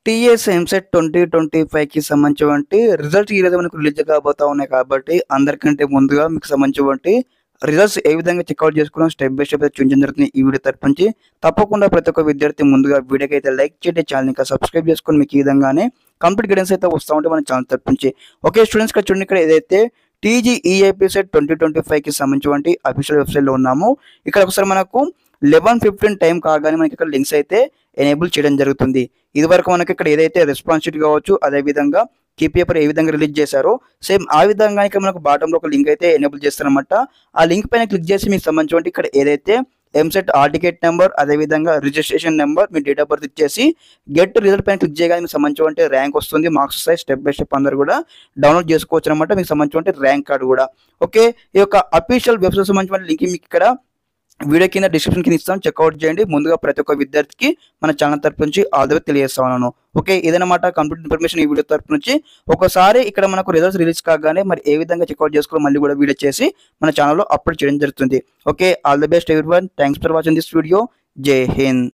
TS EAMCET 2025కి సంబంధించినటువంటి results ఈరోజు మనకు రిలీజ్ కాబోతా ఉన్నాయి కాబట్టి అందరికంటే ముందుగా మీకు సంబంధించినటువంటి రిజల్ట్స్ ఏ విధంగా చెక్అవుట్ చేసుకోవడం స్టెప్ బై స్టెప్ చూపించడం జరుగుతుంది ఈ వీడియో తరపు నుంచి. తప్పకుండా ప్రతి ఒక్క విద్యార్థి ముందుగా వీడియోకి అయితే లైక్ చేయండి, ఛానల్ ఇంకా సబ్స్క్రైబ్ చేసుకొని మీకు ఈ విధంగానే కంప్లీట్ గైడెన్స్ అయితే వస్తూ ఉంటే మన ఛానల్ తరపు నుంచి. ఓకే స్టూడెంట్స్, ఇక్కడ చూడండి, ఇక్కడ ఏదైతే టీజీఈఐపీ సెట్ 2025కి సంబంధించినటువంటి అఫీషియల్ వెబ్సైట్లో ఉన్నాము. ఇక్కడ ఒకసారి మనకు 11:15 టైం కాగానే మనకి ఇక్కడ లింక్స్ అయితే ఎనేబుల్ చేయడం జరుగుతుంది. ఇది వరకు మనకి ఇక్కడ ఏదైతే రెస్పాన్సిబిలిటీ కావచ్చు, అదేవిధంగా కీ పేపర్ ఏ విధంగా రిలీజ్ చేశారో సేమ్ ఆ విధంగా ఇక్కడ మనకు బాటంలో ఒక లింక్ అయితే ఎనేబుల్ చేస్తారనమాట. ఆ లింక్ పైన క్లిక్ చేసి మీకు సంబంధించి ఇక్కడ ఏదైతే ఎంసెట్ హాల్ టికెట్ నెంబర్, అదేవిధంగా registration number, me date of birth ఇచ్చేసి గెట్ రిజల్ట్ పైన క్లిక్ చేయగానే మీకు సంబంధించి ర్యాంక్ వస్తుంది. మార్క్స్ వస్తాయి. స్టెప్ బై స్టెప్ అందరూ కూడా డౌన్లోడ్ చేసుకోవచ్చు అనమాట. మీకు సంబంధించి ర్యాంక్ కార్డు కూడా. ఓకే, ఈ యొక్క అఫీషియల్ వెబ్సైట్ సంబంధించిన లింక్ మీకు ఇక్కడ వీడియో కింద డిస్క్రిప్షన్ కింద ఇస్తాను, చెక్అవుట్ చేయండి. ముందుగా ప్రతి ఒక్క విద్యార్థికి మన ఛానల్ తరపు నుంచి ఆల్ ది వే తెలియజేస్తా ఉన్నాను. ఓకే, ఇదన్నమాట కంప్లీట్ ఇన్ఫర్మేషన్ ఈ వీడియో తరపు నుంచి. ఒకసారి ఇక్కడ మనకు రిజల్ట్స్ రిలీజ్ కాగానే మరి ఏ విధంగా చెక్అవుట్ చేసుకోవాలి మళ్ళీ కూడా వీడియో చేసి మన ఛానల్లో అప్లోడ్ చేయడం జరుగుతుంది. Okay, all the best everyone. Thanks for watching this video. జై హింద్.